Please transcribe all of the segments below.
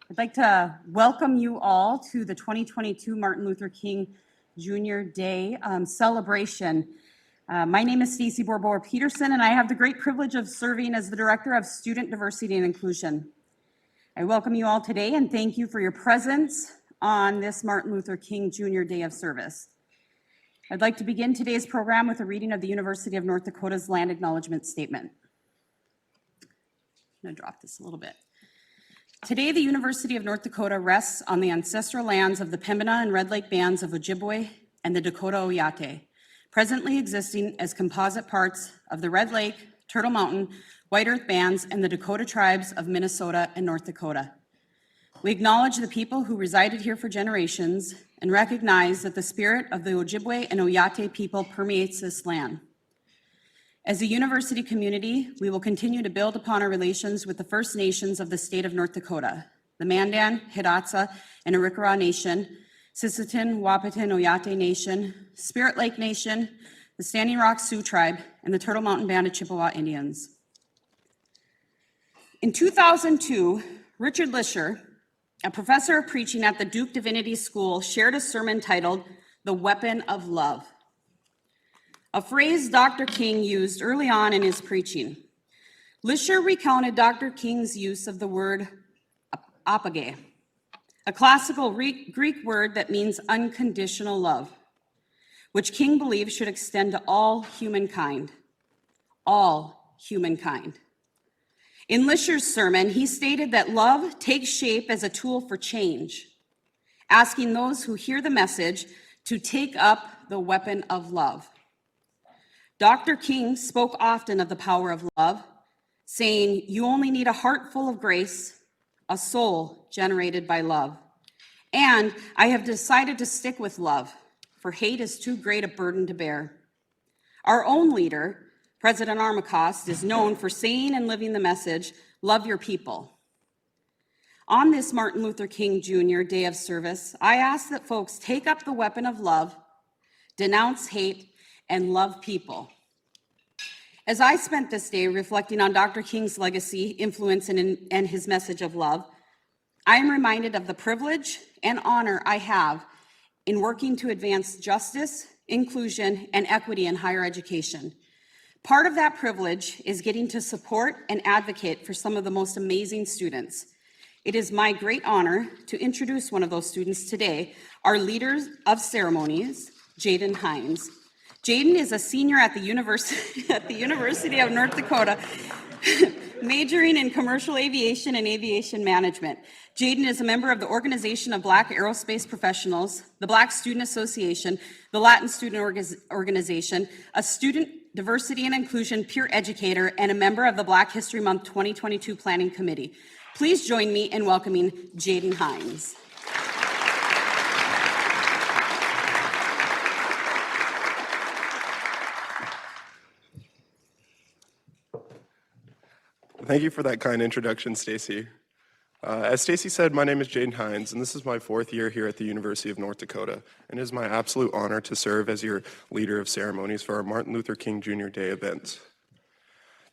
I'd like to welcome you all to the 2022 Martin Luther King Jr. Day celebration. My name is Stacy Borbor-Peterson, and I have the great privilege of serving as the Director of Student Diversity and Inclusion. I welcome you all today and thank you for your presence on this Martin Luther King Jr. Day of Service. I'd like to begin today's program with a reading of the University of North Dakota's Land Acknowledgement Statement. I'm going to drop this a little bit. Today, the University of North Dakota rests on the ancestral lands of the Pembina and Red Lake bands of Ojibwe and the Dakota Oyate, presently existing as composite parts of the Red Lake, Turtle Mountain, White Earth bands, and the Dakota tribes of Minnesota and North Dakota. We acknowledge the people who resided here for generations and recognize that the spirit of the Ojibwe and Oyate people permeates this land. As a university community, we will continue to build upon our relations with the First Nations of the state of North Dakota, the Mandan, Hidatsa, and Arikara Nation, Sisseton, Wahpeton, Oyate Nation, Spirit Lake Nation, the Standing Rock Sioux Tribe, and the Turtle Mountain Band of Chippewa Indians. In 2002, Richard Lisher, a professor of preaching at the Duke Divinity School, shared a sermon titled, "The Weapon of Love," a phrase Dr. King used early on in his preaching. Lisher recounted Dr. King's use of the word apage, a classical Greek word that means unconditional love, which King believed should extend to all humankind. All humankind. In Lisher's sermon, he stated that love takes shape as a tool for change, asking those who hear the message to take up the weapon of love. Dr. King spoke often of the power of love, saying, "You only need a heart full of grace, a soul generated by love. And I have decided to stick with love, for hate is too great a burden to bear." Our own leader, President Armacost, is known for saying and living the message, "Love your people." On this Martin Luther King Jr. Day of Service, I ask that folks take up the weapon of love, denounce hate, and love people. As I spent this day reflecting on Dr. King's legacy, influence, and his message of love, I am reminded of the privilege and honor I have in working to advance justice, inclusion, and equity in higher education. Part of that privilege is getting to support and advocate for some of the most amazing students. It is my great honor to introduce one of those students today, our leader of ceremonies, Jaden Hines. Jaden is a senior at the University of North Dakota, majoring in commercial aviation and aviation management. Jaden is a member of the Organization of Black Aerospace Professionals, the Black Student Association, the Latin Student Organization, a student diversity and inclusion peer educator, and a member of the Black History Month 2022 Planning Committee. Please join me in welcoming Jaden Hines. Thank you for that kind introduction, Stacy. As Stacy said, my name is Jaden Hines, and this is my 4th year here at the University of North Dakota, and it is my absolute honor to serve as your leader of ceremonies for our Martin Luther King Jr. Day event.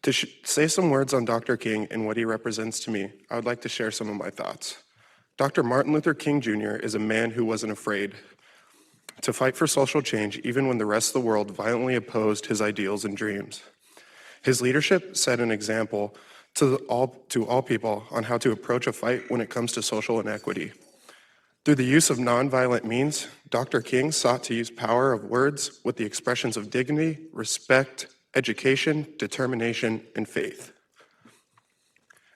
To say some words on Dr. King and what he represents to me, I would like to share some of my thoughts. Dr. Martin Luther King Jr. is a man who wasn't afraid to fight for social change even when the rest of the world violently opposed his ideals and dreams. His leadership set an example to all people on how to approach a fight when it comes to social inequity. Through the use of nonviolent means, Dr. King sought to use power of words with the expressions of dignity, respect, education, determination, and faith.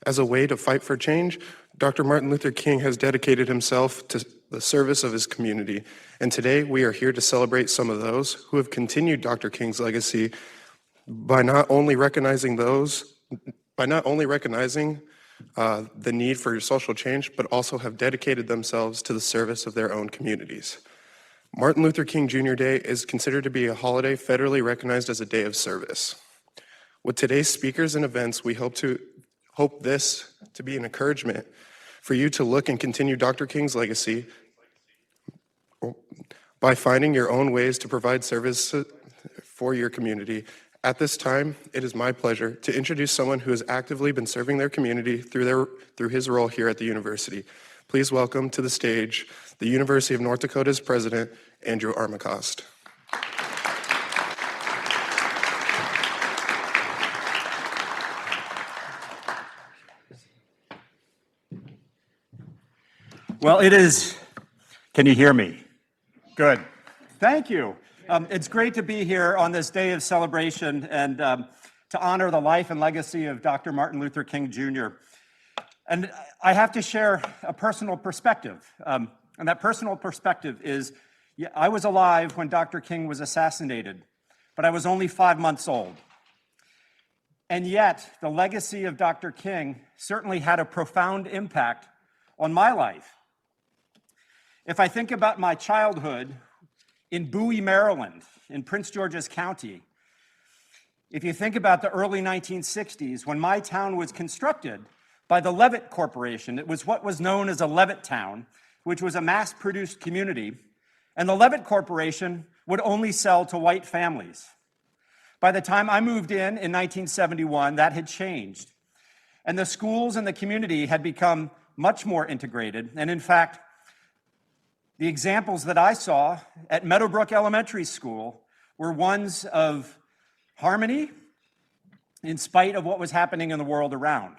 As a way to fight for change, Dr. Martin Luther King has dedicated himself to the service of his community, and today we are here to celebrate some of those who have continued Dr. King's legacy by not only recognizing the need for social change, but also have dedicated themselves to the service of their own communities. Martin Luther King Jr. Day is considered to be a holiday federally recognized as a day of service. With today's speakers and events, we hope this to be an encouragement for you to look and continue Dr. King's legacy by finding your own ways to provide service for your community At this time, it is my pleasure to introduce someone who has actively been serving their community through his role here at the university. Please welcome to the stage the University of North Dakota's president, Andrew Armacost. Well, can you hear me? Good. Thank you. It's great to be here on this day of celebration and to honor the life and legacy of Dr. Martin Luther King Jr. And I have to share a personal perspective. And that personal perspective is, I was alive when Dr. King was assassinated, but I was only 5 months old. And yet, the legacy of Dr. King certainly had a profound impact on my life. If I think about my childhood in Bowie, Maryland, in Prince George's County, if you think about the early 1960s, when my town was constructed by the Levitt Corporation, it was what was known as a Levitt town, which was a mass-produced community, and the Levitt Corporation would only sell to white families. By the time I moved in 1971, that had changed, and the schools and the community had become much more integrated, and in fact, the examples that I saw at Meadowbrook Elementary School were ones of harmony in spite of what was happening in the world around.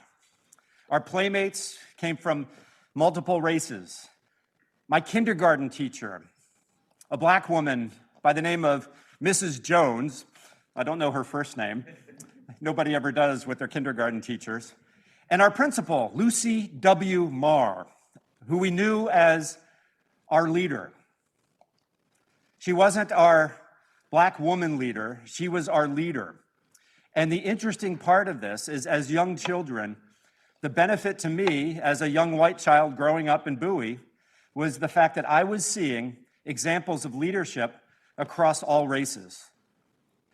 Our playmates came from multiple races. My kindergarten teacher, a black woman by the name of Mrs. Jones, I don't know her first name, nobody ever does with their kindergarten teachers, and our principal, Lucy W. Marr, who we knew as our leader. She wasn't our black woman leader, she was our leader. And the interesting part of this is, as young children, the benefit to me as a young white child growing up in Bowie was the fact that I was seeing examples of leadership across all races.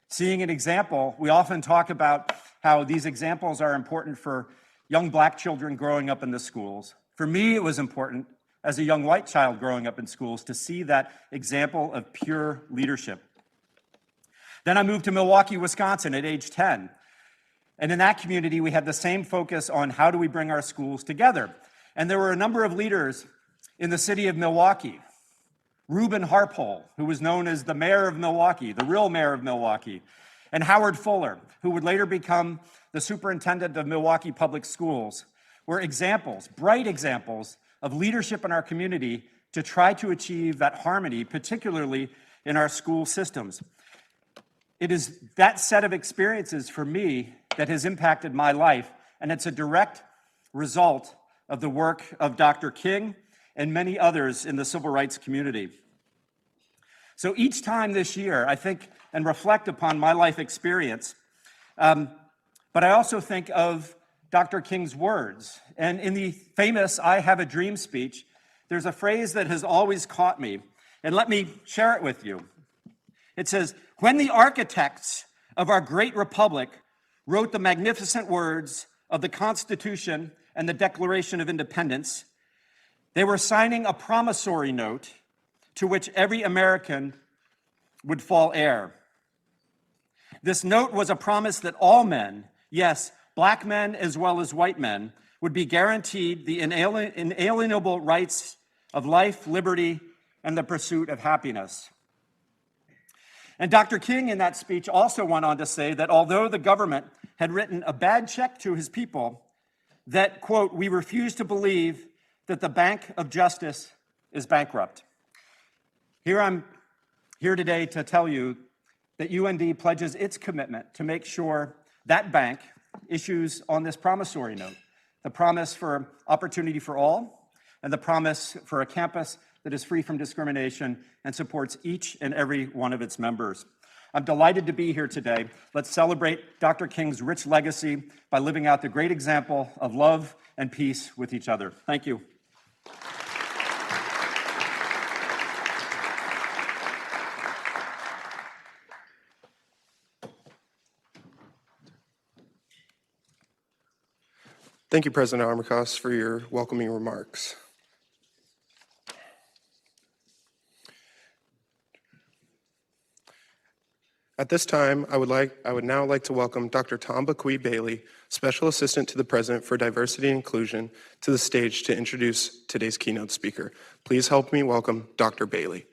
Seeing an example, we often talk about how these examples are important for young black children growing up in the schools. For me, it was important as a young white child growing up in schools to see that example of pure leadership. Then I moved to Milwaukee, Wisconsin at age 10. And in that community, we had the same focus on how do we bring our schools together. And there were a number of leaders in the city of Milwaukee. Reuben Harpole, who was known as the mayor of Milwaukee, the real mayor of Milwaukee, and Howard Fuller, who would later become the superintendent of Milwaukee Public Schools, were examples, bright examples, of leadership in our community to try to achieve that harmony, particularly in our school systems. It is that set of experiences for me that has impacted my life, and it's a direct result of the work of Dr. King and many others in the civil rights community. So each time this year, I think and reflect upon my life experience, but I also think of Dr. King's words. And in the famous I Have a Dream speech, there's a phrase that has always caught me, and let me share it with you. It says, "When the architects of our great republic wrote the magnificent words of the Constitution and the Declaration of Independence, they were signing a promissory note to which every American would fall heir. This note was a promise that all men, yes, black men as well as white men, would be guaranteed the inalienable rights of life, liberty, and the pursuit of happiness." And Dr. King in that speech also went on to say that although the government had written a bad check to his people, that, quote, "we refuse to believe that the Bank of Justice is bankrupt." I'm here today to tell you that UND pledges its commitment to make sure that bank issues on this promissory note, the promise for opportunity for all, and the promise for a campus that is free from discrimination and supports each and every one of its members. I'm delighted to be here today. Let's celebrate Dr. King's rich legacy by living out the great example of love and peace with each other. Thank you. Thank you, President Armacost, for your welcoming remarks. At this time, I would now like to welcome Dr. Tom Bequee Bailey, Special Assistant to the President for Diversity and Inclusion, to the stage to introduce today's keynote speaker. Please help me welcome Dr. Bailey.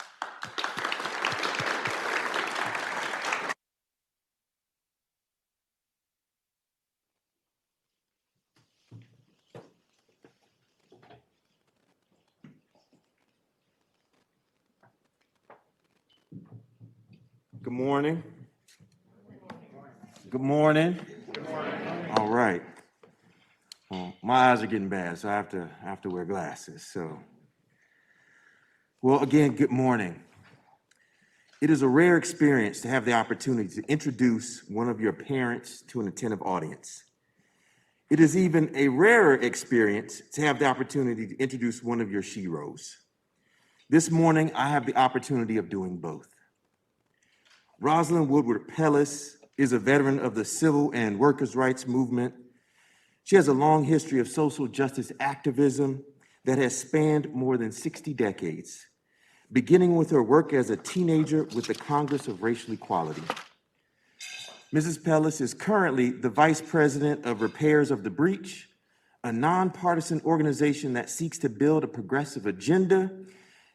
Good morning. Good morning. Good morning. All right. Well, my eyes are getting bad, so I have to wear glasses. Well, again, good morning. It is a rare experience to have the opportunity to introduce one of your parents to an attentive audience. It is even a rarer experience to have the opportunity to introduce one of your sheroes. This morning, I have the opportunity of doing both. Rosalind Roz Palace is a veteran of the civil and workers' rights movement. She has a long history of social justice activism that has spanned more than 60 decades, beginning with her work as a teenager with the Congress of Racial Equality. Mrs. Pelles is currently the Vice President of Repairs of the Breach, a nonpartisan organization that seeks to build a progressive agenda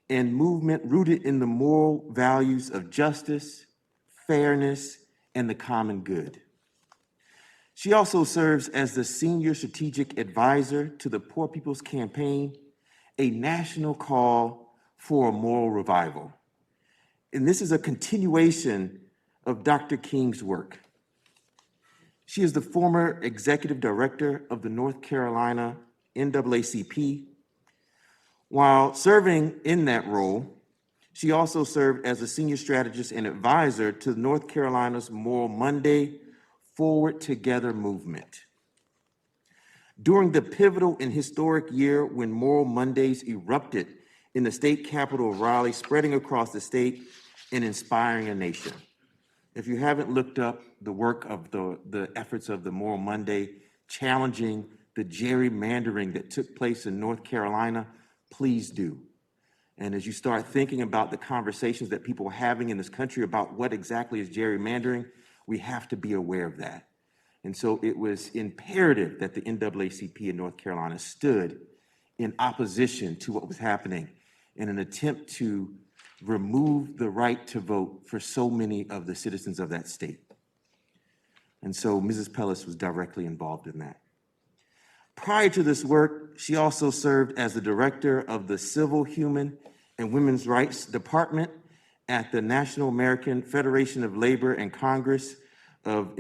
and movement rooted in the moral values of justice, fairness, and the common good. She also serves as the Senior Strategic Advisor to the Poor People's Campaign, a national call for a moral revival. And this is a continuation of Dr. King's work. She is the former Executive Director of the North Carolina NAACP. While serving in that role, she also served as a senior strategist and advisor to North Carolina's Moral Monday Forward Together movement. During the pivotal and historic year when Moral Mondays erupted in the state capital of Raleigh, spreading across the state and inspiring a nation. If you haven't looked up the work of the efforts of the Moral Monday, challenging the gerrymandering that took place in North Carolina, please do. And as you start thinking about the conversations that people are having in this country about what exactly is gerrymandering, we have to be aware of that. And so it was imperative that the NAACP in North Carolina stood in opposition to what was happening in an attempt to remove the right to vote for so many of the citizens of that state. And so Mrs. Pelles was directly involved in that. Prior to this work, she also served as the director of the Civil, Human, and Women's Rights Department at the National American Federation of Labor and Congress of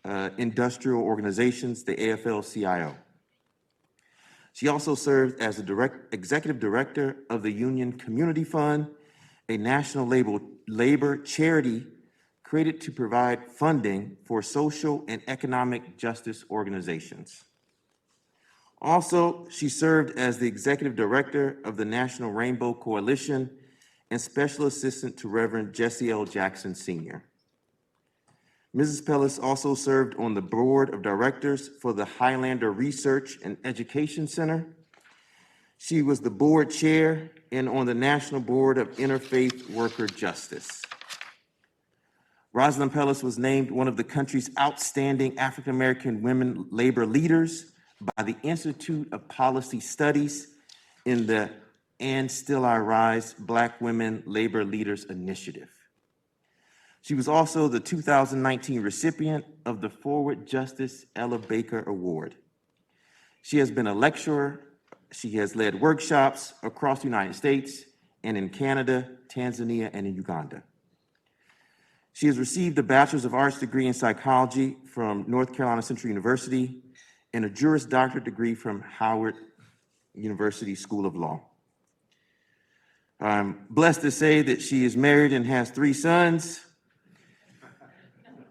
Industrial Organizations, the AFL-CIO. She also served as the executive director of the Union Community Fund, a national labor charity created to provide funding for social and economic justice organizations. Also, she served as the executive director of the National Rainbow Coalition and special assistant to Reverend Jesse L. Jackson Sr. Mrs. Pelles also served on the board of directors for the Highlander Research and Education Center. She was the board chair and on the National Board of Interfaith Worker Justice. Rosalyn Pelles was named one of the country's outstanding African-American women labor leaders by the Institute of Policy Studies in the And Still I Rise Black Women Labor Leaders Initiative. She was also the 2019 recipient of the Forward Justice Ella Baker Award. She has been a lecturer. She has led workshops across the United States and in Canada, Tanzania, and in Uganda. She has received a Bachelor's of Arts degree in psychology from North Carolina Central University and a Juris Doctorate degree from Howard University School of Law. I'm blessed to say that she is married and has 3 sons,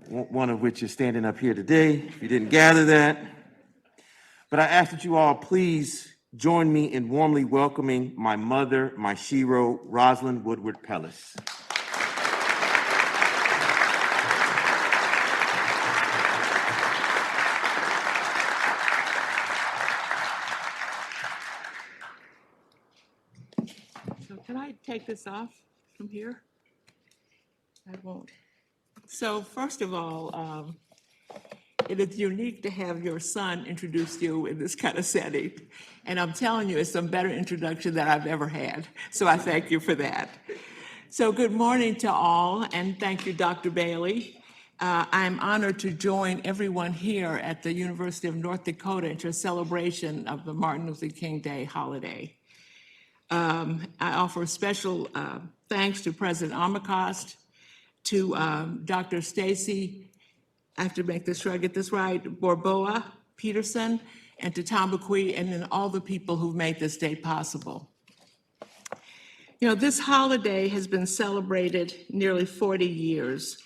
one of which is standing up here today, if you didn't gather that. But I ask that you all please join me in warmly welcoming my mother, my shero, Rosalyn Woodward Pelles. So can I take this off from here? I won't. So first of all, it is unique to have your son introduce you in this kind of setting. And I'm telling you, it's some better introduction that I've ever had. So I thank you for that. So good morning to all, and thank you, Dr. Bailey. I'm honored to join everyone here at the University of North Dakota into a celebration of the Martin Luther King Day holiday. I offer special thanks to President Armacost, to Dr. Stacy, I have to make this sure I get this right, Borboa Peterson, and to Tom Bequee, and then all the people who've made this day possible. You know, this holiday has been celebrated nearly 40 years.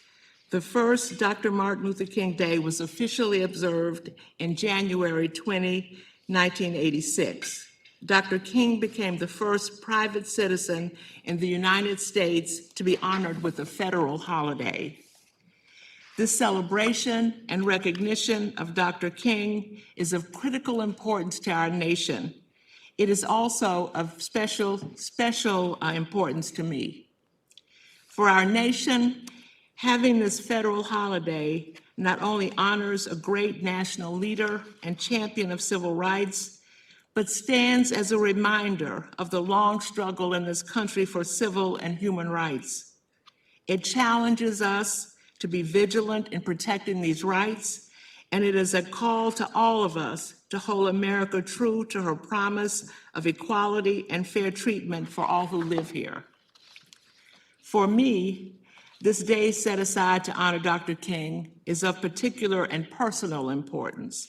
The first Dr. Martin Luther King Day was officially observed in January 20, 1986. Dr. King became the first private citizen in the United States to be honored with a federal holiday. This celebration and recognition of Dr. King is of critical importance to our nation. It is also of special importance to me. For our nation, having this federal holiday not only honors a great national leader and champion of civil rights, but stands as a reminder of the long struggle in this country for civil and human rights. It challenges us to be vigilant in protecting these rights, and it is a call to all of us to hold America true to her promise of equality and fair treatment for all who live here. For me, this day set aside to honor Dr. King is of particular and personal importance.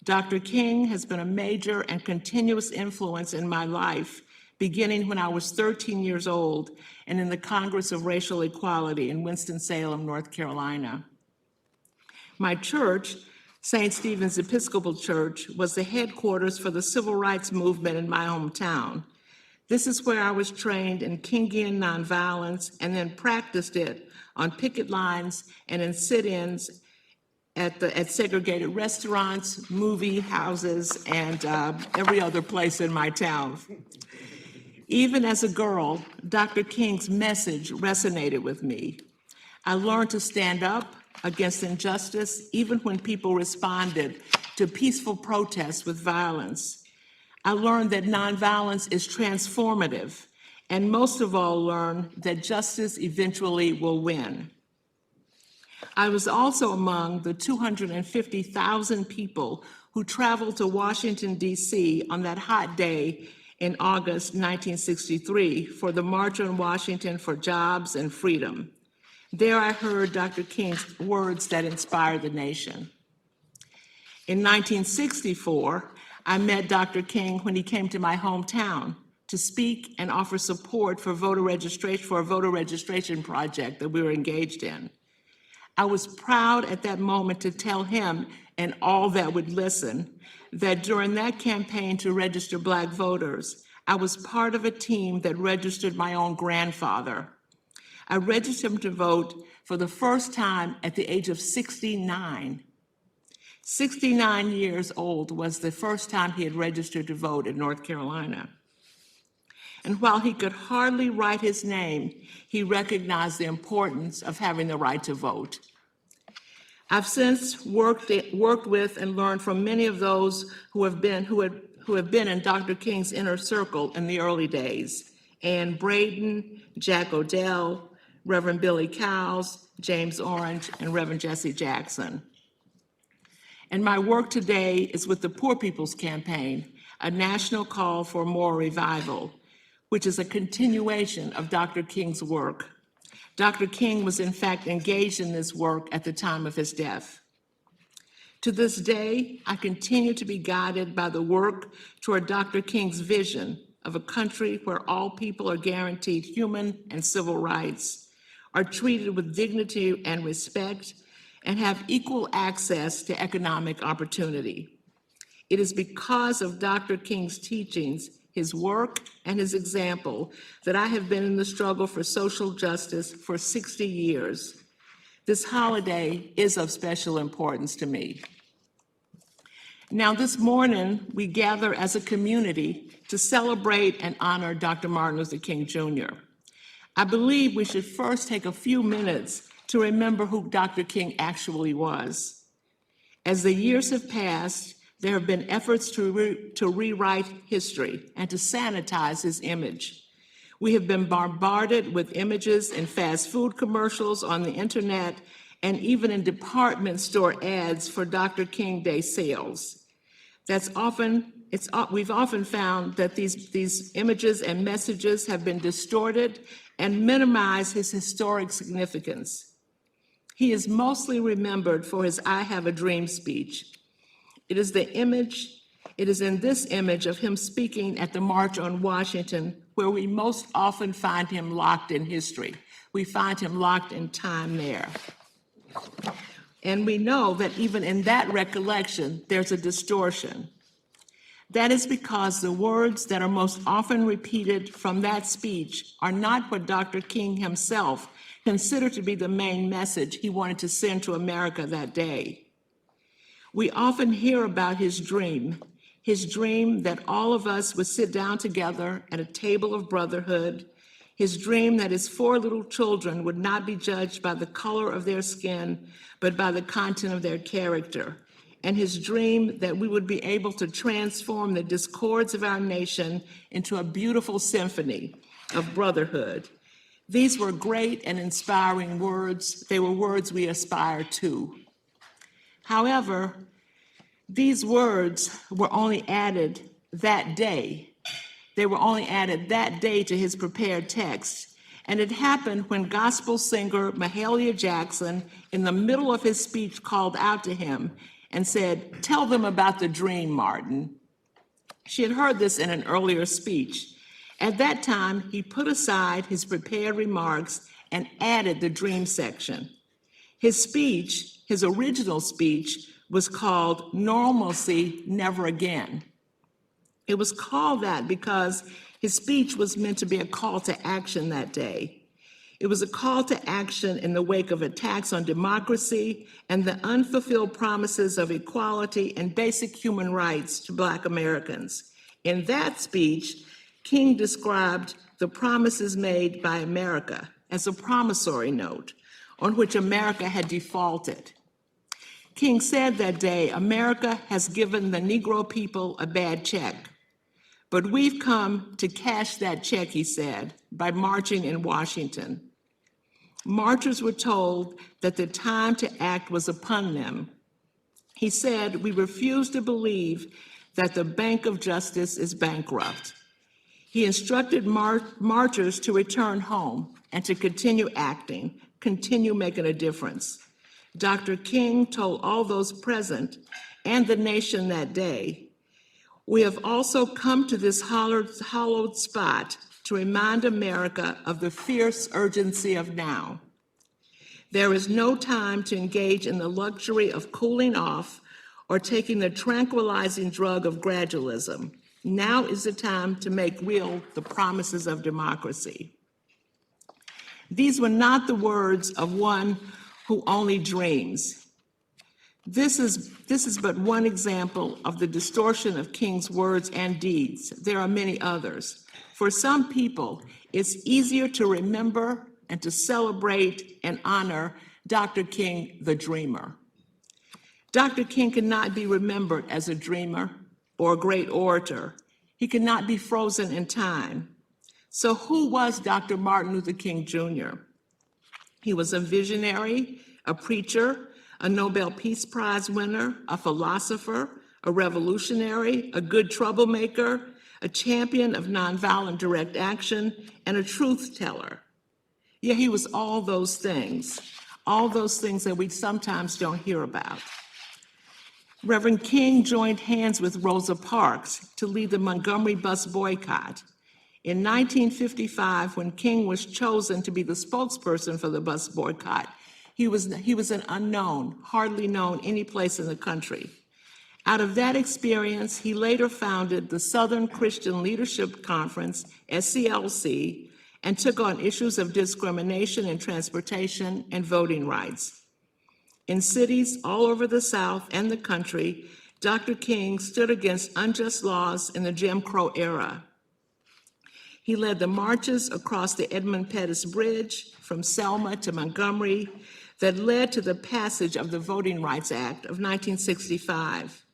Dr. King has been a major and continuous influence in my life, beginning when I was 13 years old and in the Congress of Racial Equality in Winston-Salem, North Carolina. My church, St. Stephen's Episcopal Church, was the headquarters for the civil rights movement in my hometown. This is where I was trained in Kingian nonviolence and then practiced it on picket lines and in sit-ins at segregated restaurants, movie houses, and every other place in my town. Even as a girl, Dr. King's message resonated with me. I learned to stand up against injustice, even when people responded to peaceful protests with violence. I learned that nonviolence is transformative, and most of all learned that justice eventually will win. I was also among the 250,000 people who traveled to Washington, D.C. on that hot day in August 1963 for the March on Washington for Jobs and Freedom. There I heard Dr. King's words that inspired the nation. In 1964, I met Dr. King when he came to my hometown to speak and offer support for a voter registration project that we were engaged in. I was proud at that moment to tell him and all that would listen that during that campaign to register Black voters, I was part of a team that registered my own grandfather. I registered him to vote for the first time at the age of 69. 69 years old was the first time he had registered to vote in North Carolina. And while he could hardly write his name, he recognized the importance of having the right to vote. I've since worked with and learned from many of those who have been in Dr. King's inner circle in the early days: Ann Braden, Jack Odell, Reverend Billy Cowles, James Orange, and Reverend Jesse Jackson. And my work today is with the Poor People's Campaign, a national call for more revival, which is a continuation of Dr. King's work. Dr. King was in fact engaged in this work at the time of his death. To this day, I continue to be guided by the work toward Dr. King's vision of a country where all people are guaranteed human and civil rights, are treated with dignity and respect, and have equal access to economic opportunity. It is because of Dr. King's teachings, his work, and his example that I have been in the struggle for social justice for 60 years. This holiday is of special importance to me. Now, this morning, we gather as a community to celebrate and honor Dr. Martin Luther King Jr. I believe we should first take a few minutes to remember who Dr. King actually was. As the years have passed, there have been efforts to rewrite history and to sanitize his image. We have been bombarded with images in fast food commercials, on the internet, and even in department store ads for Dr. King Day sales. We've often found that these images and messages have been distorted and minimize his historic significance. He is mostly remembered for his "I Have a Dream" speech. It is in this image of him speaking at the March on Washington where we most often find him locked in history. We find him locked in time there. And we know that even in that recollection, there's a distortion. That is because the words that are most often repeated from that speech are not what Dr. King himself considered to be the main message he wanted to send to America that day. We often hear about his dream that all of us would sit down together at a table of brotherhood, his dream that his 4 little children would not be judged by the color of their skin, but by the content of their character, and his dream that we would be able to transform the discords of our nation into a beautiful symphony of brotherhood. These were great and inspiring words. They were words we aspire to. However, these words were only added that day. They were only added that day to his prepared text. And it happened when gospel singer Mahalia Jackson, in the middle of his speech, called out to him and said, "Tell them about the dream, Martin." She had heard this in an earlier speech. At that time, he put aside his prepared remarks and added the dream section. His speech, his original speech, was called "Normalcy Never Again." It was called that because his speech was meant to be a call to action that day. It was a call to action in the wake of attacks on democracy and the unfulfilled promises of equality and basic human rights to Black Americans. In that speech, King described the promises made by America as a promissory note on which America had defaulted. King said that day, "America has given the Negro people a bad check, but we've come to cash that check," he said, by marching in Washington. Marchers were told that the time to act was upon them. He said, "We refuse to believe that the Bank of Justice is bankrupt." He instructed marchers to return home and to continue acting, continue making a difference. Dr. King told all those present and the nation that day, "We have also come to this hollowed spot to remind America of the fierce urgency of now. There is no time to engage in the luxury of cooling off or taking the tranquilizing drug of gradualism. Now is the time to make real the promises of democracy." These were not the words of one who only dreams. This is but one example of the distortion of King's words and deeds. There are many others. For some people, it's easier to remember and to celebrate and honor Dr. King, the dreamer. Dr. King cannot be remembered as a dreamer or a great orator. He cannot be frozen in time. So who was Dr. Martin Luther King Jr.? He was a visionary, a preacher, a Nobel Peace Prize winner, a philosopher, a revolutionary, a good troublemaker, a champion of nonviolent direct action, and a truth teller. Yeah, he was all those things that we sometimes don't hear about. Reverend King joined hands with Rosa Parks to lead the Montgomery Bus Boycott. In 1955, when King was chosen to be the spokesperson for the bus boycott, he was an unknown, hardly known any place in the country. Out of that experience, he later founded the Southern Christian Leadership Conference, SCLC, and took on issues of discrimination in transportation and voting rights. In cities all over the South and the country, Dr. King stood against unjust laws in the Jim Crow era. He led the marches across the Edmund Pettus Bridge from Selma to Montgomery that led to the passage of the Voting Rights Act of 1965.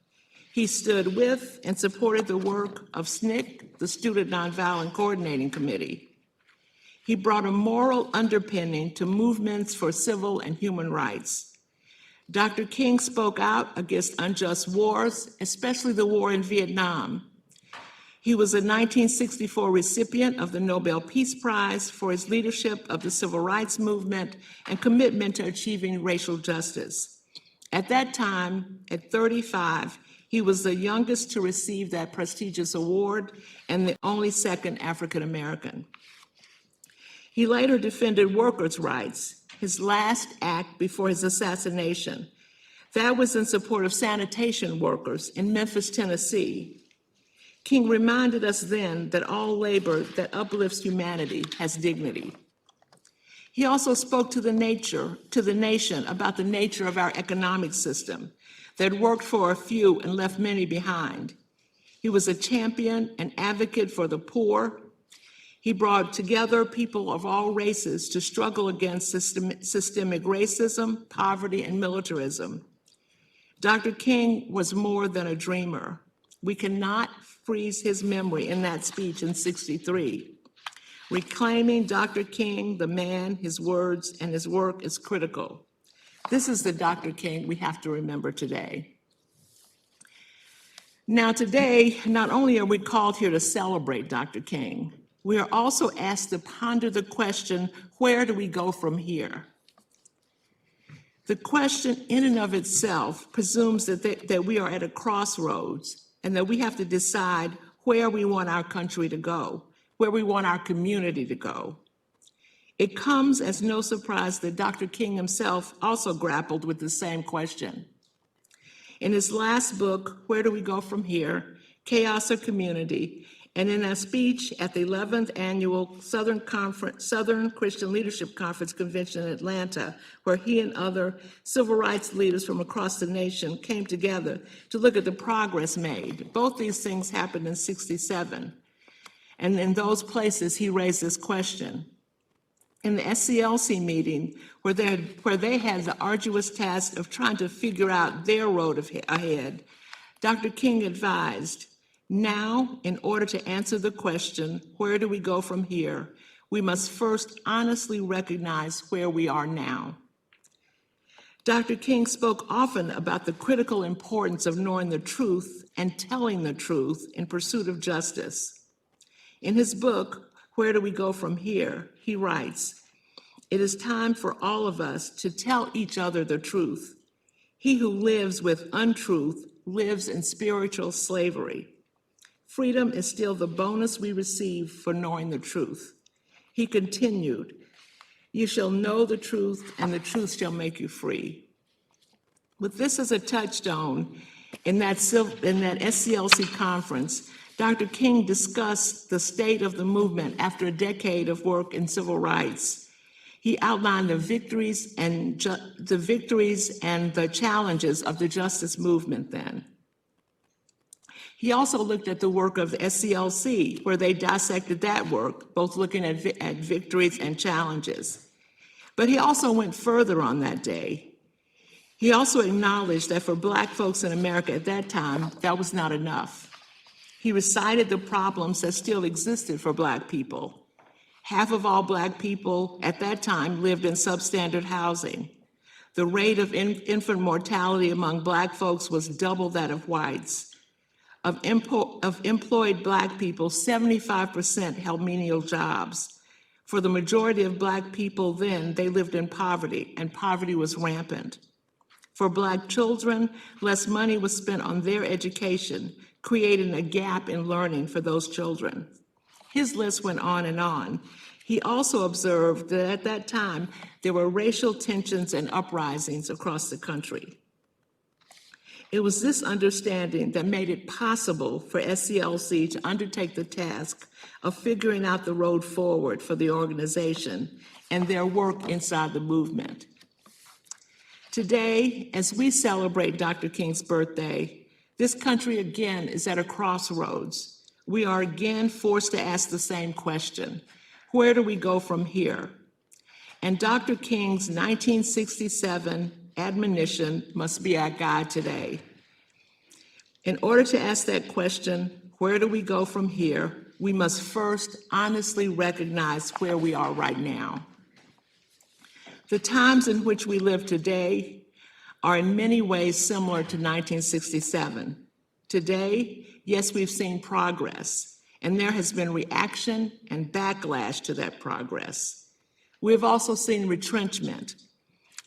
He stood with and supported the work of SNCC, the Student Nonviolent Coordinating Committee. He brought a moral underpinning to movements for civil and human rights. Dr. King spoke out against unjust wars, especially the war in Vietnam. He was a 1964 recipient of the Nobel Peace Prize for his leadership of the civil rights movement and commitment to achieving racial justice. At that time, at 35, he was the youngest to receive that prestigious award and the only second African American. He later defended workers' rights, his last act before his assassination. That was in support of sanitation workers in Memphis, Tennessee. King reminded us then that all labor that uplifts humanity has dignity. He also spoke to the nation about the nature of our economic system that worked for a few and left many behind. He was a champion and advocate for the poor. He brought together people of all races to struggle against systemic racism, poverty, and militarism. Dr. King was more than a dreamer. We cannot freeze his memory in that speech in '63. Reclaiming Dr. King, the man, his words, and his work is critical. This is the Dr. King we have to remember today. Now today, not only are we called here to celebrate Dr. King, we are also asked to ponder the question, where do we go from here? The question in and of itself presumes that we are at a crossroads and that we have to decide where we want our country to go, where we want our community to go. It comes as no surprise that Dr. King himself also grappled with the same question. In his last book, Where Do We Go From Here? Chaos or Community, and in a speech at the 11th Annual Southern Christian Leadership Conference Convention in Atlanta, where he and other civil rights leaders from across the nation came together to look at the progress made. Both these things happened in '67. And in those places, he raised this question. In the SCLC meeting, where they had the arduous task of trying to figure out their road ahead, Dr. King advised, now, in order to answer the question, where do we go from here, we must first honestly recognize where we are now. Dr. King spoke often about the critical importance of knowing the truth and telling the truth in pursuit of justice. In his book, Where Do We Go From Here, he writes, it is time for all of us to tell each other the truth. He who lives with untruth lives in spiritual slavery. Freedom is still the bonus we receive for knowing the truth. He continued, you shall know the truth and the truth shall make you free. With this as a touchstone, in that SCLC conference, Dr. King discussed the state of the movement after a decade of work in civil rights. He outlined the victories and the challenges of the justice movement then. He also looked at the work of the SCLC, where they dissected that work, both looking at victories and challenges. But he also went further on that day. He also acknowledged that for Black folks in America at that time, that was not enough. He recited the problems that still existed for Black people. Half of all Black people at that time lived in substandard housing. The rate of infant mortality among Black folks was double that of whites. Of employed Black people, 75% held menial jobs. For the majority of Black people then, they lived in poverty, and poverty was rampant. For Black children, less money was spent on their education, creating a gap in learning for those children. His list went on and on. He also observed that at that time, there were racial tensions and uprisings across the country. It was this understanding that made it possible for SCLC to undertake the task of figuring out the road forward for the organization and their work inside the movement. Today, as we celebrate Dr. King's birthday, this country again is at a crossroads. we are again forced to ask the same question: where do we go from here? And Dr. King's 1967 admonition must be our guide today. In order to ask that question, where do we go from here, we must first honestly recognize where we are right now. The times in which we live today are in many ways similar to 1967. Today, yes, we've seen progress, and there has been reaction and backlash to that progress. We have also seen retrenchment.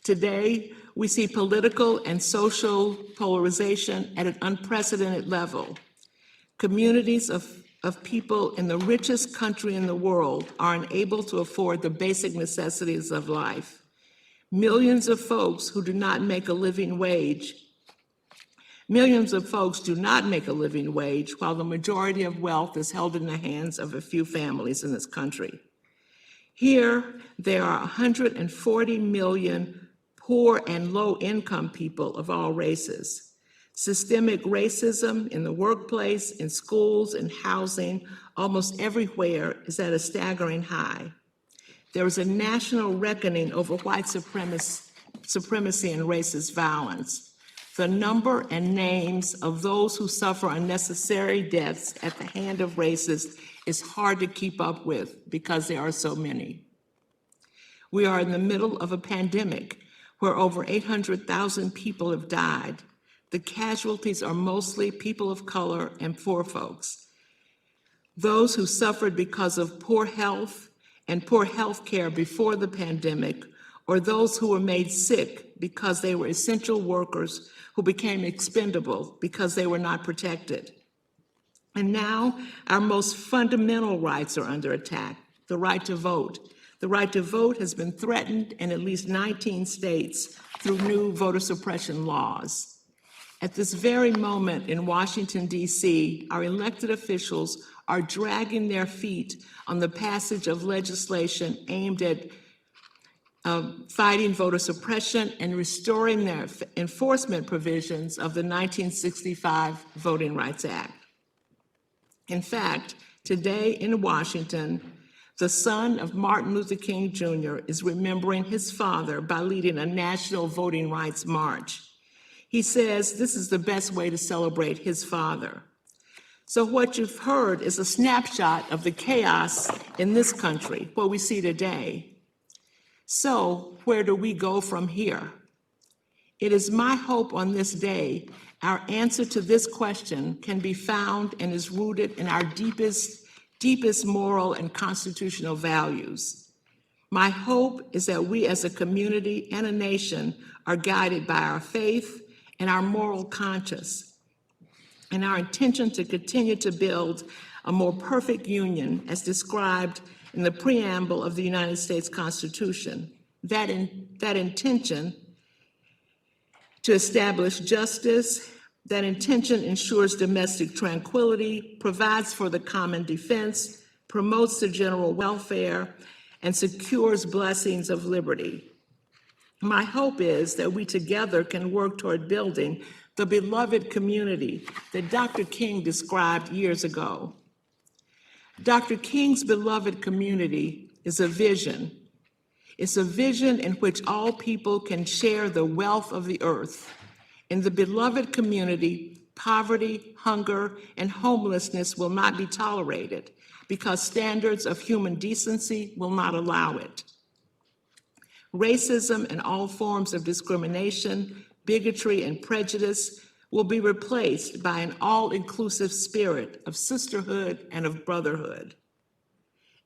Today, we see political and social polarization at an unprecedented level. Communities of people in the richest country in the world are unable to afford the basic necessities of life. Millions of folks who do not make a living wage, while the majority of wealth is held in the hands of a few families in this country. Here, there are 140 million poor and low-income people of all races. Systemic racism in the workplace, in schools, in housing, almost everywhere is at a staggering high. There is a national reckoning over white supremacy and racist violence. The number and names of those who suffer unnecessary deaths at the hand of racists is hard to keep up with because there are so many. We are in the middle of a pandemic where over 800,000 people have died. The casualties are mostly people of color and poor folks. Those who suffered because of poor health and poor health care before the pandemic, or those who were made sick because they were essential workers who became expendable because they were not protected. And now our most fundamental rights are under attack: the right to vote. The right to vote has been threatened in at least 19 states through new voter suppression laws. At this very moment in Washington, D.C., our elected officials are dragging their feet on the passage of legislation aimed at fighting voter suppression and restoring their enforcement provisions of the 1965 Voting Rights Act. In fact, today in Washington, the son of Martin Luther King Jr. is remembering his father by leading a national voting rights march. He says this is the best way to celebrate his father. So what you've heard is a snapshot of the chaos in this country, what we see today. So where do we go from here? It is my hope on this day our answer to this question can be found and is rooted in our deepest moral and constitutional values. My hope is that we as a community and a nation are guided by our faith and our moral conscience, and our intention to continue to build a more perfect union as described in the preamble of the United States Constitution. That intention to establish justice, that intention ensures domestic tranquility, provides for the common defense, promotes the general welfare, and secures blessings of liberty. My hope is that we together can work toward building the beloved community that Dr. King described years ago. Dr. King's beloved community is a vision. It's a vision in which all people can share the wealth of the earth. In the beloved community, poverty, hunger, and homelessness will not be tolerated because standards of human decency will not allow it. Racism and all forms of discrimination, bigotry, and prejudice will be replaced by an all-inclusive spirit of sisterhood and of brotherhood.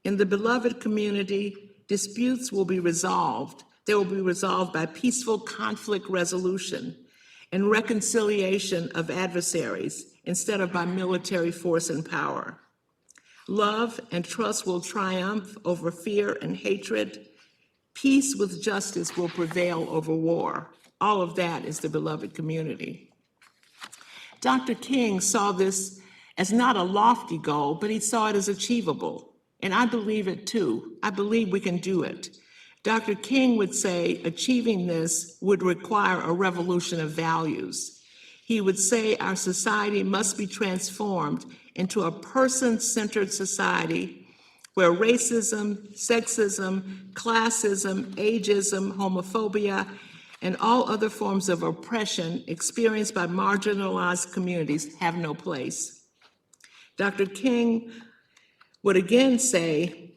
In the beloved community, disputes will be resolved. They will be resolved by peaceful conflict resolution and reconciliation of adversaries instead of by military force and power. Love and trust will triumph over fear and hatred. Peace with justice will prevail over war. All of that is the beloved community. Dr. King saw this as not a lofty goal, but he saw it as achievable. And I believe it too. I believe we can do it. Dr. King would say achieving this would require a revolution of values. He would say our society must be transformed into a person-centered society where racism, sexism, classism, ageism, homophobia, and all other forms of oppression experienced by marginalized communities have no place. Dr. King would again say,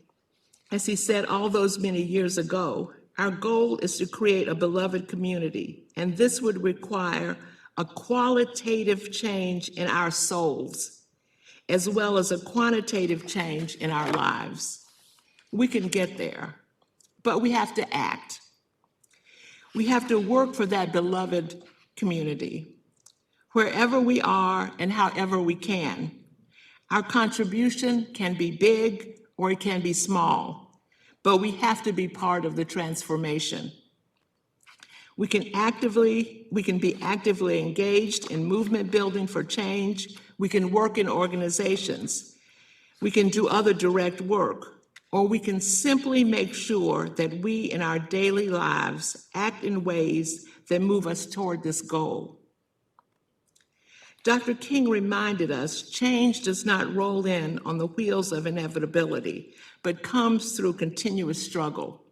as he said all those many years ago, our goal is to create a beloved community, and this would require a qualitative change in our souls, as well as a quantitative change in our lives. We can get there, but we have to act. We have to work for that beloved community, wherever we are and however we can. Our contribution can be big or it can be small, but we have to be part of the transformation. We can be actively engaged in movement building for change. We can work in organizations. We can do other direct work, or we can simply make sure that we in our daily lives act in ways that move us toward this goal. Dr. King reminded us change does not roll in on the wheels of inevitability, but comes through continuous struggle.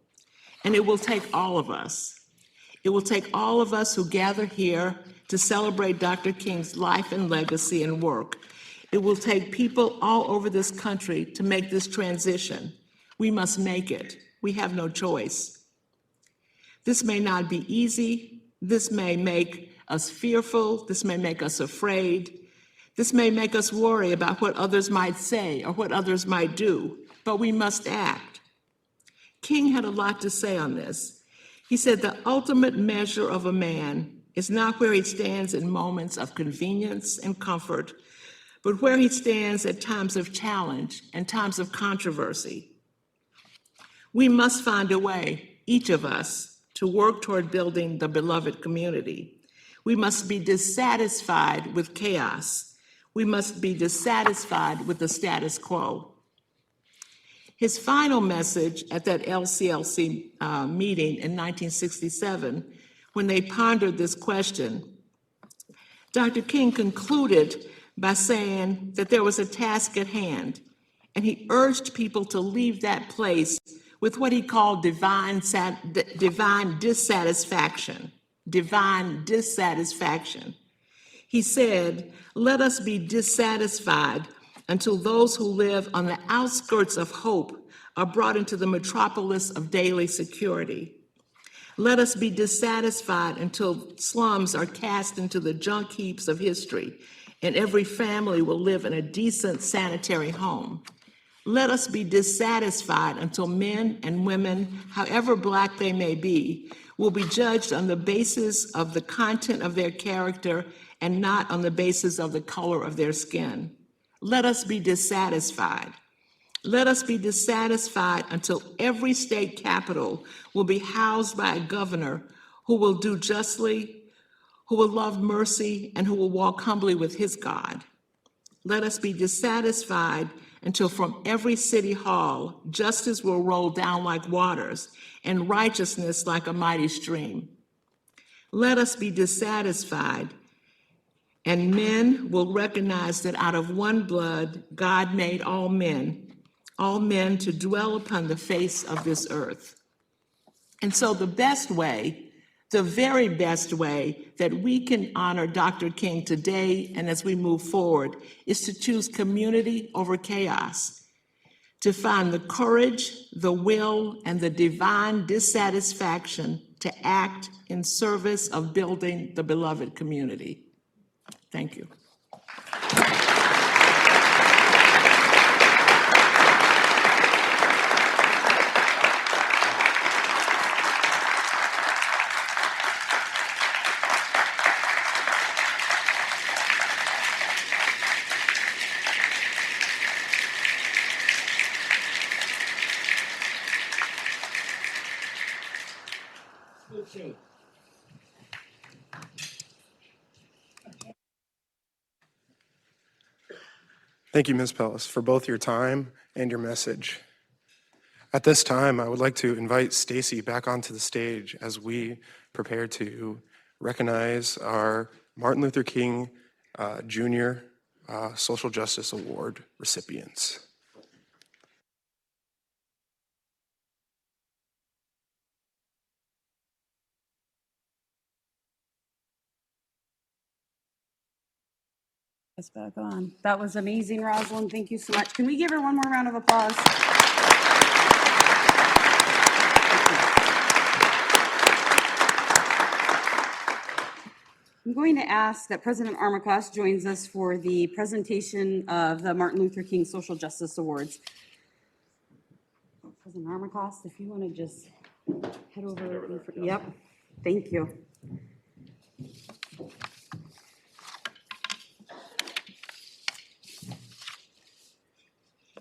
And it will take all of us. It will take all of us who gather here to celebrate Dr. King's life and legacy and work. It will take people all over this country to make this transition. We must make it. We have no choice. This may not be easy. This may make us fearful. This may make us afraid. This may make us worry about what others might say or what others might do, but we must act. King had a lot to say on this. He said the ultimate measure of a man is not where he stands in moments of convenience and comfort, but where he stands at times of challenge and times of controversy. We must find a way, each of us, to work toward building the beloved community. We must be dissatisfied with chaos. We must be dissatisfied with the status quo. His final message at that LCLC meeting in 1967, when they pondered this question, Dr. King concluded by saying that there was a task at hand, and he urged people to leave that place with what he called divine dissatisfaction. Divine dissatisfaction. He said, let us be dissatisfied until those who live on the outskirts of hope are brought into the metropolis of daily security. Let us be dissatisfied until slums are cast into the junk heaps of history and every family will live in a decent sanitary home. Let us be dissatisfied until men and women, however Black they may be, will be judged on the basis of the content of their character and not on the basis of the color of their skin. Let us be dissatisfied. Let us be dissatisfied until every state capital will be housed by a governor who will do justly, who will love mercy, and who will walk humbly with his God. Let us be dissatisfied until from every city hall, justice will roll down like waters and righteousness like a mighty stream. Let us be dissatisfied, and men will recognize that out of one blood, God made all men to dwell upon the face of this earth. And so the best way, the very best way that we can honor Dr. King today and as we move forward is to choose community over chaos, to find the courage, the will, and the divine dissatisfaction to act in service of building the beloved community. Thank you. Thank you, Ms. Pelles, for both your time and your message. At this time, I would like to invite Stacy back onto the stage as we prepare to recognize our Martin Luther King Jr. Social Justice Award recipients. It's back on. That was amazing, Rosalind. Thank you so much. Can we give her one more round of applause? I'm going to ask that President Armacost joins us for the presentation of the Martin Luther King Social Justice Awards. President Armacost, if you want to just head over. Yep, thank you.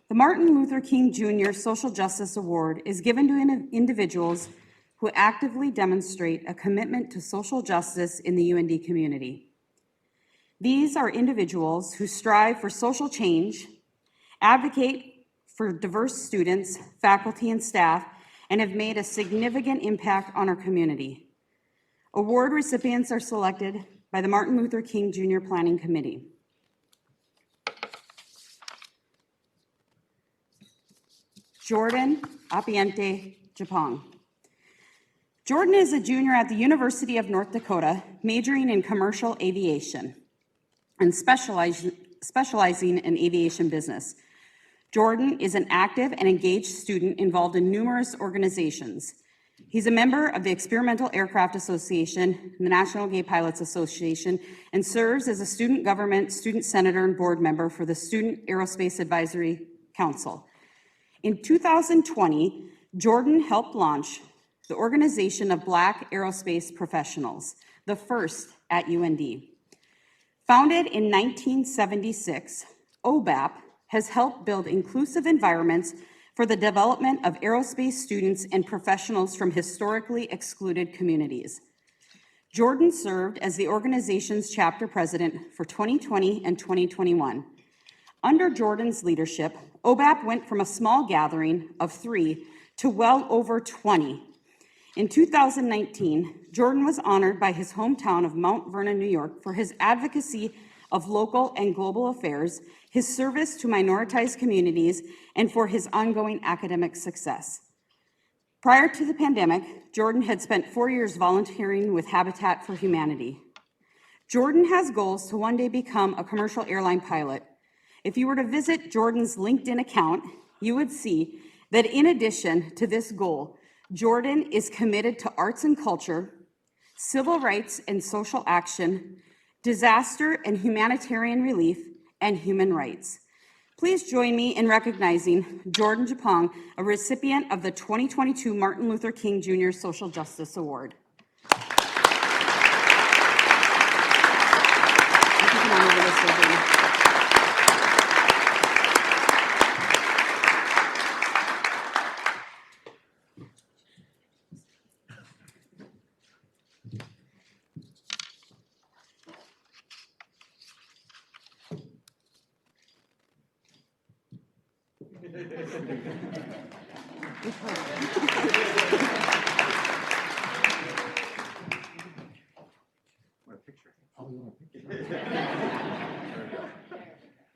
The Martin Luther King Jr. Social Justice Award is given to individuals who actively demonstrate a commitment to social justice in the UND community. These are individuals who strive for social change, advocate for diverse students, faculty, and staff, and have made a significant impact on our community. Award recipients are selected by the Martin Luther King Jr. Planning Committee. Jordan Apiente Japong. Jordan is a junior at the University of North Dakota, majoring in commercial aviation and specializing in aviation business. Jordan is an active and engaged student involved in numerous organizations. He's a member of the Experimental Aircraft Association, the National Gay Pilots Association, and serves as a student government, student senator, and board member for the Student Aerospace Advisory Council. In 2020, Jordan helped launch the Organization of Black Aerospace Professionals, the first at UND. Founded in 1976, OBAP has helped build inclusive environments for the development of aerospace students and professionals from historically excluded communities. Jordan served as the organization's chapter president for 2020 and 2021. Under Jordan's leadership, OBAP went from a small gathering of 3 to well over 20. In 2019, Jordan was honored by his hometown of Mount Vernon, New York, for his advocacy of local and global affairs, his service to minoritized communities, and for his ongoing academic success. Prior to the pandemic, Jordan had spent 4 years volunteering with Habitat for Humanity. Jordan has goals to one day become a commercial airline pilot. If you were to visit Jordan's LinkedIn account, you would see that in addition to this goal, Jordan is committed to arts and culture, civil rights and social action, disaster and humanitarian relief, and human rights. Please join me in recognizing Jordan Japong, a recipient of the 2022 Martin Luther King Jr. Social Justice Award.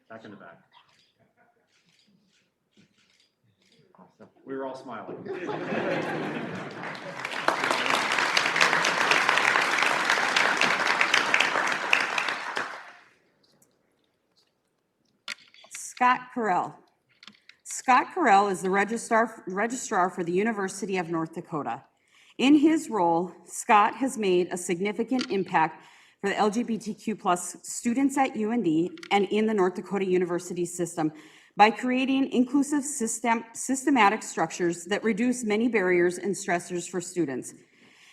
Back in the back. Awesome. We were all smiling. Scott Carell. Scott Carell is the registrar for the University of North Dakota. In his role, Scott has made a significant impact for the LGBTQ+ students at UND and in the North Dakota University system by creating inclusive systematic structures that reduce many barriers and stressors for students.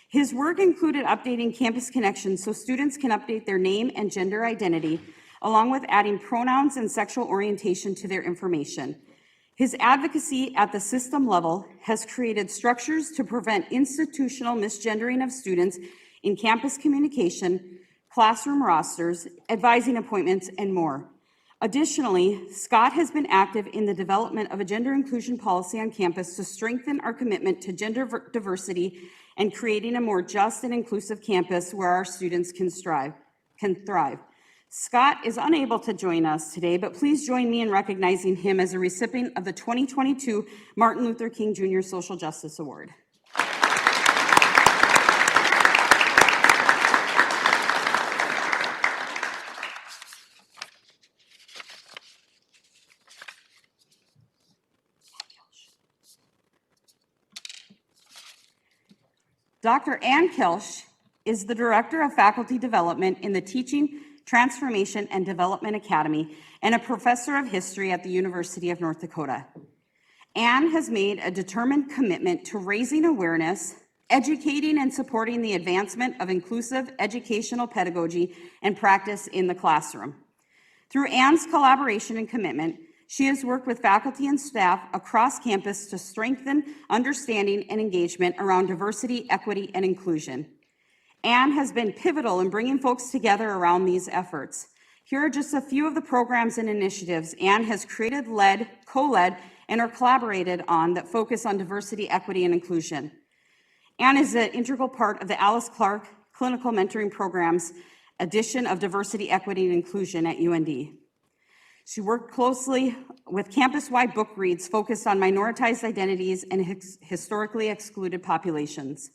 His work included updating Campus Connections so students can update their name and gender identity, along with adding pronouns and sexual orientation to their information. His advocacy at the system level has created structures to prevent institutional misgendering of students in campus communication, classroom rosters, advising appointments, and more. Additionally, Scott has been active in the development of a gender inclusion policy on campus to strengthen our commitment to gender diversity and creating a more just and inclusive campus where our students can thrive. Scott is unable to join us today, but please join me in recognizing him as a recipient of the 2022 Martin Luther King Jr. Social Justice Award. Dr. Ann Kilsch is the Director of Faculty Development in the Teaching, Transformation, and Development Academy and a Professor of History at the University of North Dakota. Ann has made a determined commitment to raising awareness, educating and supporting the advancement of inclusive educational pedagogy and practice in the classroom. Through Ann's collaboration and commitment, she has worked with faculty and staff across campus to strengthen understanding and engagement around diversity, equity, and inclusion. Ann has been pivotal in bringing folks together around these efforts. Here are just a few of the programs and initiatives Ann has created, led, co-led, and or collaborated on that focus on diversity, equity, and inclusion. Ann is an integral part of the Alice Clark Clinical Mentoring Program's edition of Diversity, Equity, and Inclusion at UND. She worked closely with campus-wide book reads focused on minoritized identities and historically excluded populations.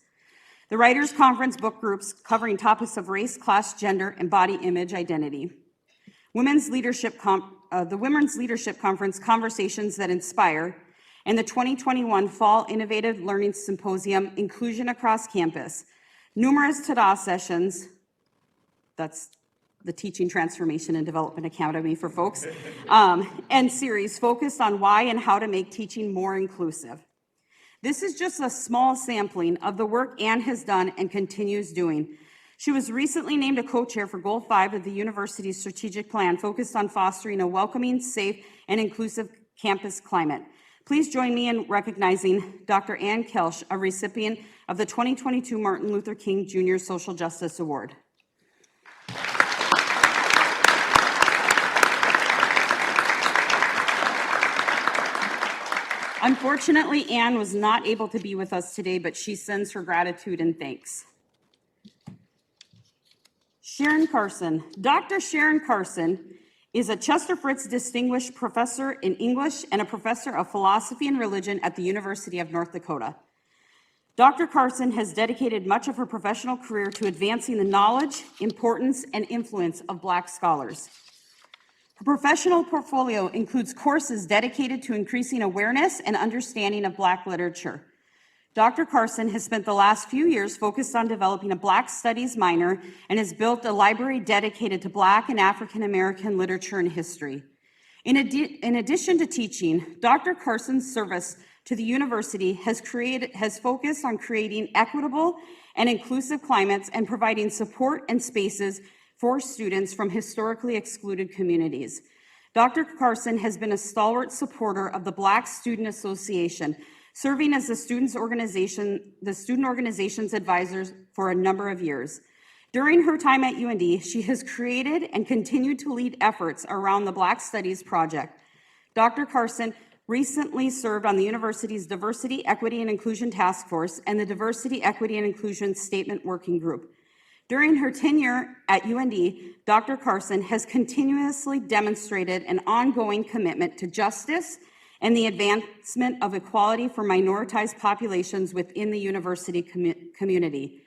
The Writers' Conference book groups covering topics of race, class, gender, and body image identity. The Women's Leadership Conference Conversations That Inspire, and the 2021 Fall Innovative Learning Symposium, Inclusion Across Campus. Numerous TADA sessions, that's the Teaching, Transformation, and Development Academy for folks, and series focused on why and how to make teaching more inclusive. This is just a small sampling of the work Ann has done and continues doing. She was recently named a co-chair for Goal 5 of the university's strategic plan, focused on fostering a welcoming, safe, and inclusive campus climate. Please join me in recognizing Dr. Ann Kelsh, a recipient of the 2022 Martin Luther King Jr. Social Justice Award. Unfortunately, Ann was not able to be with us today, but she sends her gratitude and thanks. Sharon Carson. Dr. Sharon Carson is a Chester Fritz Distinguished Professor in English and a Professor of Philosophy and Religion at the University of North Dakota. Dr. Carson has dedicated much of her professional career to advancing the knowledge, importance, and influence of Black scholars. Her professional portfolio includes courses dedicated to increasing awareness and understanding of Black literature. Dr. Carson has spent the last few years focused on developing a Black Studies minor and has built a library dedicated to Black and African American literature and history. In addition to teaching, Dr. Carson's service to the university has focused on creating equitable and inclusive climates and providing support and spaces for students from historically excluded communities. Dr. Carson has been a stalwart supporter of the Black Student Association, serving as the student organization's advisors for a number of years. During her time at UND, she has created and continued to lead efforts around the Black Studies Project. Dr. Carson recently served on the university's Diversity, Equity, and Inclusion Task Force and the Diversity, Equity, and Inclusion Statement Working Group. During her tenure at UND, Dr. Carson has continuously demonstrated an ongoing commitment to justice and the advancement of equality for minoritized populations within the university community.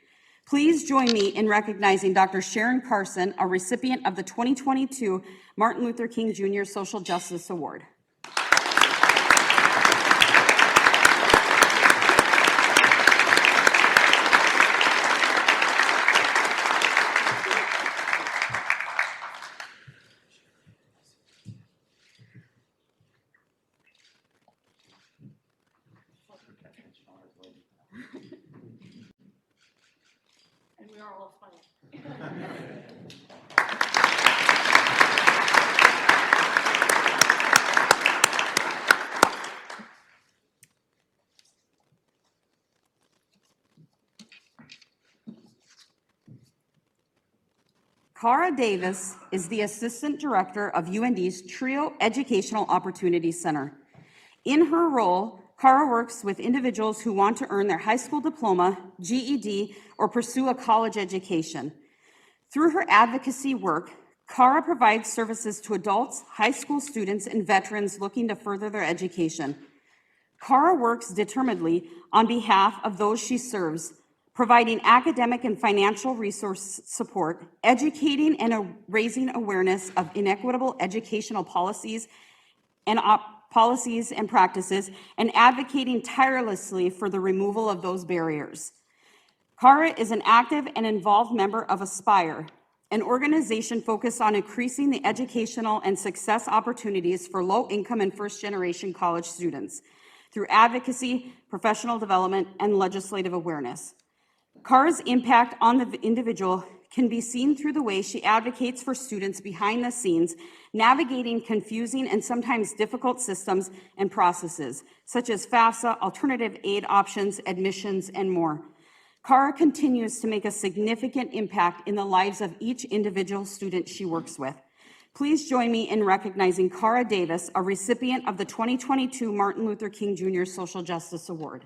Please join me in recognizing Dr. Sharon Carson, a recipient of the 2022 Martin Luther King Jr. Social Justice Award. And we are all funny. Cara Davis is the Assistant Director of UND's TRIO Educational Opportunity Center. In her role, Cara works with individuals who want to earn their high school diploma, GED, or pursue a college education. Through her advocacy work, Cara provides services to adults, high school students, and veterans looking to further their education. Cara works determinedly on behalf of those she serves, providing academic and financial resource support, educating and raising awareness of inequitable educational policies and practices, and advocating tirelessly for the removal of those barriers. Cara is an active and involved member of Aspire, an organization focused on increasing the educational and success opportunities for low-income and first-generation college students through advocacy, professional development, and legislative awareness. Cara's impact on the individual can be seen through the way she advocates for students behind the scenes, navigating confusing and sometimes difficult systems and processes, such as FAFSA, alternative aid options, admissions, and more. Cara continues to make a significant impact in the lives of each individual student she works with. Please join me in recognizing Cara Davis, a recipient of the 2022 Martin Luther King Jr. Social Justice Award.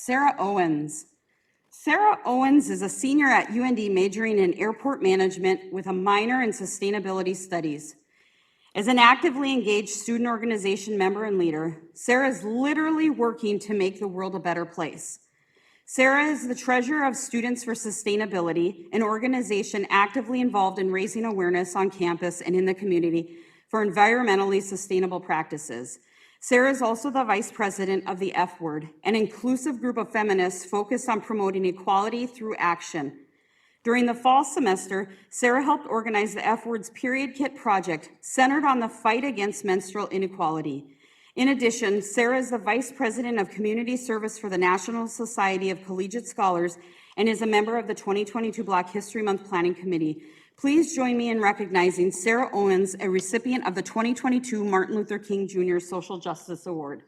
Sarah Owens. Sarah Owens is a senior at UND majoring in airport management with a minor in sustainability studies. As an actively engaged student organization member and leader, Sarah is literally working to make the world a better place. Sarah is the treasurer of Students for Sustainability, an organization actively involved in raising awareness on campus and in the community for environmentally sustainable practices. Sarah is also the vice president of the F Word, an inclusive group of feminists focused on promoting equality through action. During the fall semester, Sarah helped organize the F Word's Period Kit project centered on the fight against menstrual inequality. In addition, Sarah is the vice president of community service for the National Society of Collegiate Scholars and is a member of the 2022 Black History Month Planning Committee. Please join me in recognizing Sarah Owens, a recipient of the 2022 Martin Luther King Jr. Social Justice Award.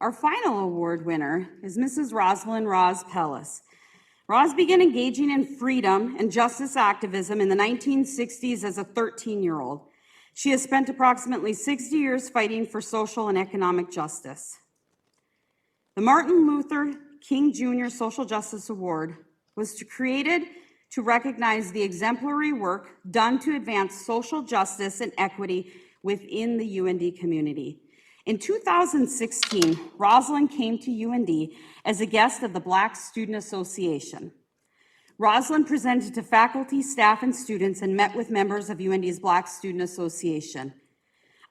Our final award winner is Mrs. Rosalind Roz Palace. Roz began engaging in freedom and justice activism in the 1960s as a 13-year-old. She has spent approximately 60 years fighting for social and economic justice. The Martin Luther King Jr. Social Justice Award was created to recognize the exemplary work done to advance social justice and equity within the UND community. In 2016, Rosalyn came to UND as a guest of the Black Student Association. Rosalyn presented to faculty, staff, and students and met with members of UND's Black Student Association.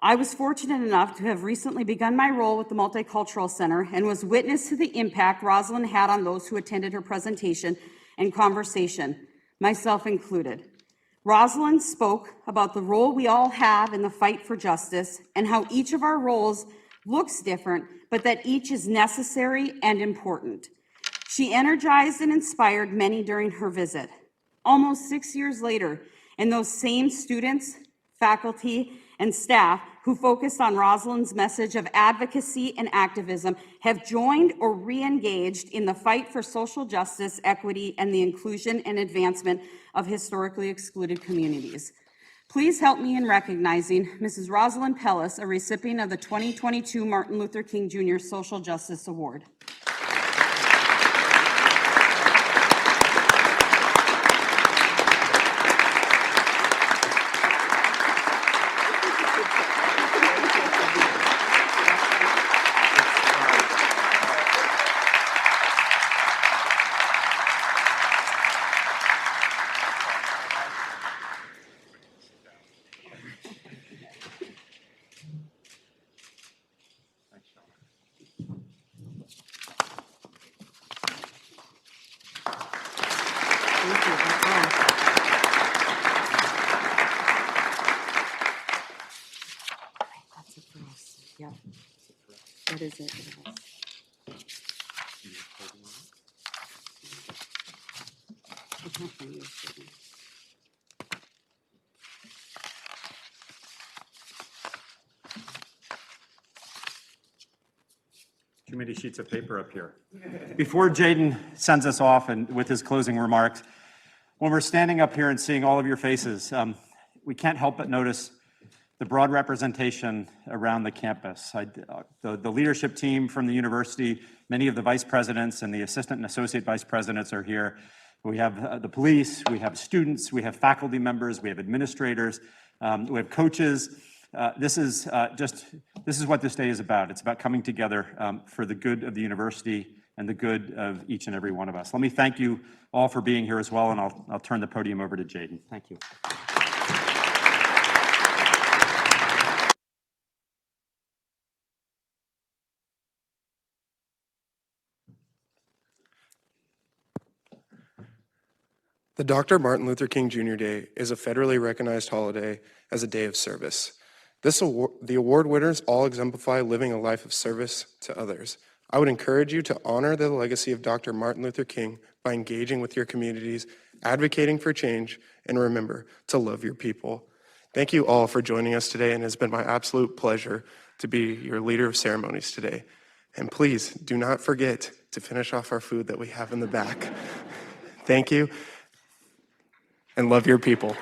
I was fortunate enough to have recently begun my role with the Multicultural Center and was witness to the impact Rosalyn had on those who attended her presentation and conversation, myself included. Rosalyn spoke about the role we all have in the fight for justice and how each of our roles looks different, but that each is necessary and important. She energized and inspired many during her visit. Almost 6 years later, and those same students, faculty, and staff who focused on Rosalyn's message of advocacy and activism have joined or re-engaged in the fight for social justice, equity, and the inclusion and advancement of historically excluded communities. Please help me in recognizing Mrs. Rosalyn Pelles, a recipient of the 2022 Martin Luther King Jr. Social Justice Award. Yeah. That is it. Too many sheets of paper up here. Before Jaden sends us off and with his closing remarks, when we're standing up here and seeing all of your faces, we can't help but notice the broad representation around the campus. The leadership team from the university, many of the vice presidents and the assistant and associate vice presidents are here. We have the police, we have students, we have faculty members, we have administrators, we have coaches. This is what this day is about. It's about coming together for the good of the university and the good of each and every one of us. Let me thank you all for being here as well, and I'll turn the podium over to Jaden. Thank you. The Dr. Martin Luther King Jr. Day is a federally recognized holiday as a day of service. The award winners all exemplify living a life of service to others. I would encourage you to honor the legacy of Dr. Martin Luther King by engaging with your communities, advocating for change, and remember to love your people. Thank you all for joining us today, and it has been my absolute pleasure to be your leader of ceremonies today. And please do not forget to finish off our food that we have in the back. Thank you, and love your people.